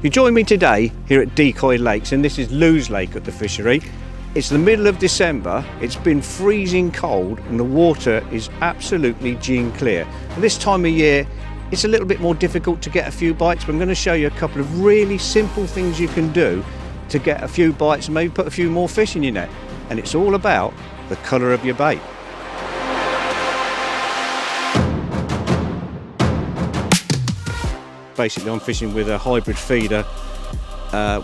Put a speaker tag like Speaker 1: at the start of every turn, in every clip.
Speaker 1: You join me today here at Decoy Lakes, and this is Lou's Lake at the fishery. It's the middle of December, it's been freezing cold and the water is absolutely gin clear. And this time of year it's a little bit more difficult to get a few bites, but I'm going to show you a couple of really simple things you can do to get a few bites and maybe put a few more fish in your net. And it's all about the colour of your bait. Basically I'm fishing with a hybrid feeder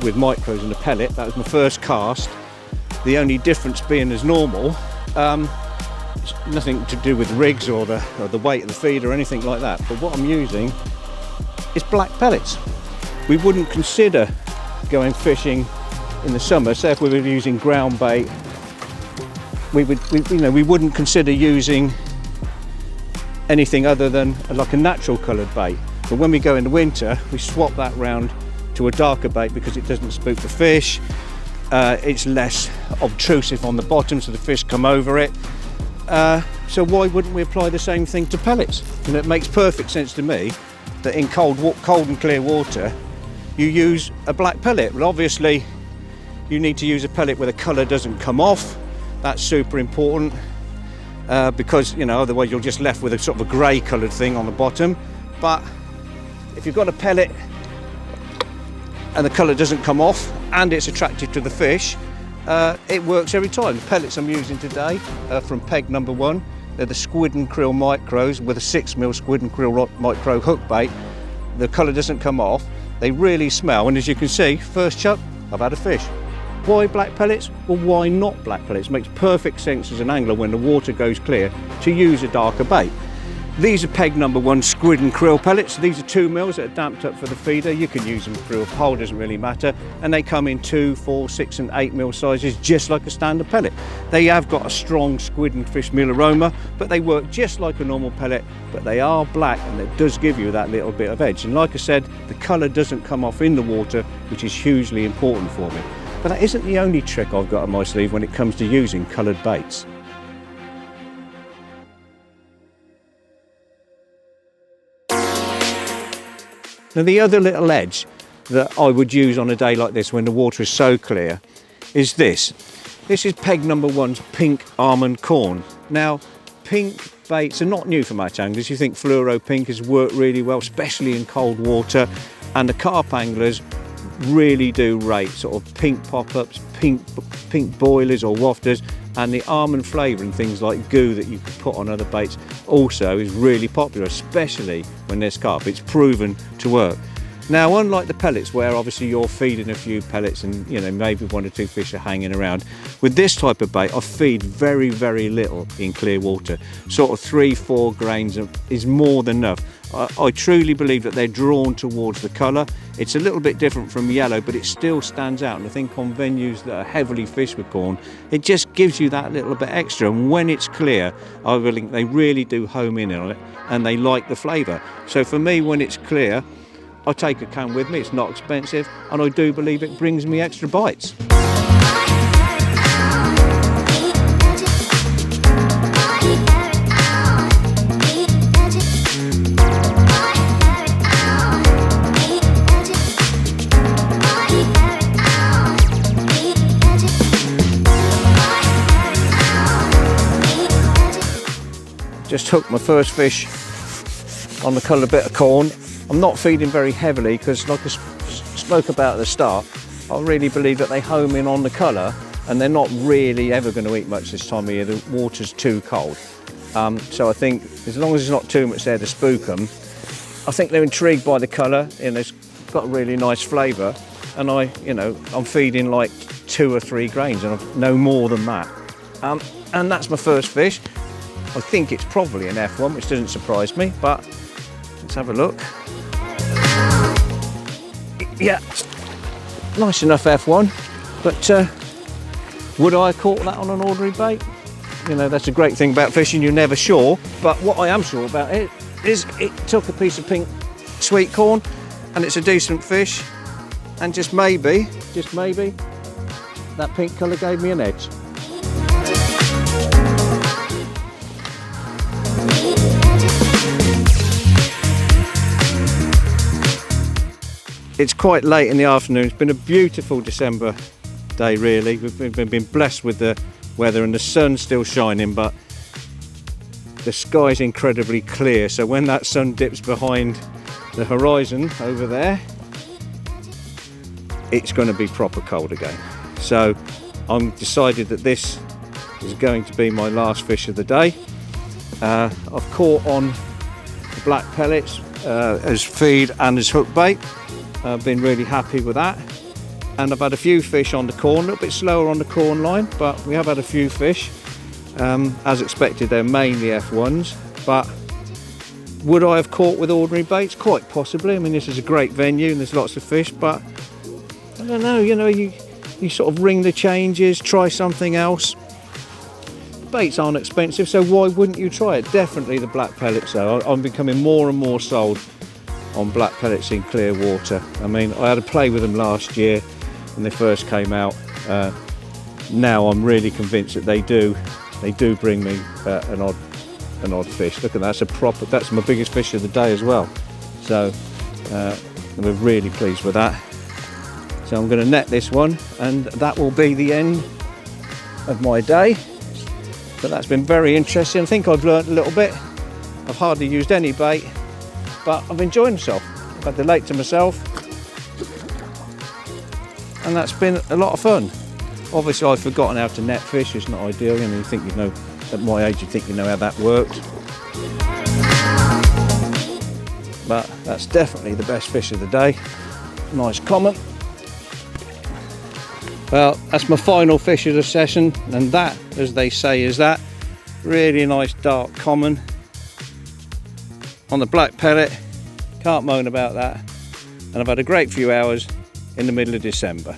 Speaker 1: with micros and a pellet. That was my first cast. The only difference being as normal, it's nothing to do with rigs or the weight of the feed or anything like that, but what I'm using is black pellets. We wouldn't consider going fishing in the summer, say if we were using ground bait, we wouldn't consider using anything other than like a natural coloured bait. But when we go in the winter, we swap that round to a darker bait because it doesn't spook the fish. It's less obtrusive on the bottom, so the fish come over it. So why wouldn't we apply the same thing to pellets? And it makes perfect sense to me that in cold and clear water, you use a black pellet. Well, obviously, you need to use a pellet where the colour doesn't come off. That's super important because otherwise you're just left with a sort of a grey coloured thing on the bottom. But if you've got a pellet and the colour doesn't come off and it's attractive to the fish, it works every time. The pellets I'm using today are from peg number 1. They're the squid and krill micros with a 6mm squid and krill micro hook bait. The colour doesn't come off. They really smell, and as you can see, first chuck, I've had a fish. Why black pellets? Well, why not black pellets? It makes perfect sense as an angler when the water goes clear to use a darker bait. These are peg number 1 squid and krill pellets. These are 2mm that are damped up for the feeder. You can use them through a pole, doesn't really matter. And they come in 2, 4, 6 and 8mm sizes, just like a standard pellet. They have got a strong squid and fish meal aroma, but they work just like a normal pellet, but they are black and it does give you that little bit of edge. And like I said, the colour doesn't come off in the water, which is hugely important for me. But that isn't the only trick I've got on my sleeve when it comes to using coloured baits. Now the other little edge that I would use on a day like this when the water is so clear is this. This is peg number 1's pink almond corn. Now pink baits are not new for match anglers. You think fluoro pink has worked really well, especially in cold water, and the carp anglers really do rate sort of pink pop-ups, pink boilers or wafters, and the almond flavour and things like goo that you can put on other baits also is really popular, especially when there's carp. It's proven to work. Now, unlike the pellets where obviously you're feeding a few pellets and maybe 1 or 2 fish are hanging around, with this type of bait I feed very, very little in clear water. Sort of 3-4 grains is more than enough. I truly believe that they're drawn towards the colour. It's a little bit different from yellow, but it still stands out. And I think on venues that are heavily fished with corn, it just gives you that little bit extra. And when it's clear, I think they really do home in on it and they like the flavour. So for me, when it's clear, I take a can with me. It's not expensive, and I do believe it brings me extra bites. Just hooked my first fish on the coloured bit of corn. I'm not feeding very heavily because, like I spoke about at the start, I really believe that they home in on the colour and they're not really ever going to eat much this time of year. The water's too cold. So I think as long as there's not too much there to spook them, I think they're intrigued by the colour and it's got a really nice flavour. And I'm feeding like 2 or 3 grains and no more than that. And that's my first fish. I think it's probably an F1, which doesn't surprise me, but let's have a look. Yeah, nice enough F1, but would I have caught that on an ordinary bait? That's a great thing about fishing, you're never sure, but what I am sure about it is it took a piece of pink sweetcorn and it's a decent fish, and just maybe, that pink colour gave me an edge. It's quite late in the afternoon. It's been a beautiful December day, really. We've been blessed with the weather and the sun's still shining, but the sky's incredibly clear. So when that sun dips behind the horizon over there, it's going to be proper cold again. So I've decided that this is going to be my last fish of the day. I've caught on the black pellets as feed and as hook bait. I've been really happy with that, and I've had a few fish on the corn, a little bit slower on the corn line, but we have had a few fish. As expected, they're mainly F1s, but would I have caught with ordinary baits? Quite possibly. I mean, this is a great venue and there's lots of fish, but I don't know, you know, you sort of ring the changes, try something else. Baits aren't expensive, so why wouldn't you try it? Definitely the black pellets though. I'm becoming more and more sold on black pellets in clear water. I mean, I had a play with them last year when they first came out. Now I'm really convinced that they do bring me an odd fish. Look at that, that's my biggest fish of the day as well. So we're really pleased with that. So I'm going to net this one, and that will be the end of my day. But that's been very interesting. I think I've learnt a little bit. I've hardly used any bait, but I've enjoyed myself. I've had the lake to myself, and that's been a lot of fun. Obviously I've forgotten how to net fish. It's not ideal, you know, you think you know, at my age you think you know how that works. But that's definitely the best fish of the day. Nice common. Well, that's my final fish of the session, and that, as they say, is that really nice dark common on the black pellet. Can't moan about that. And I've had a great few hours in the middle of December.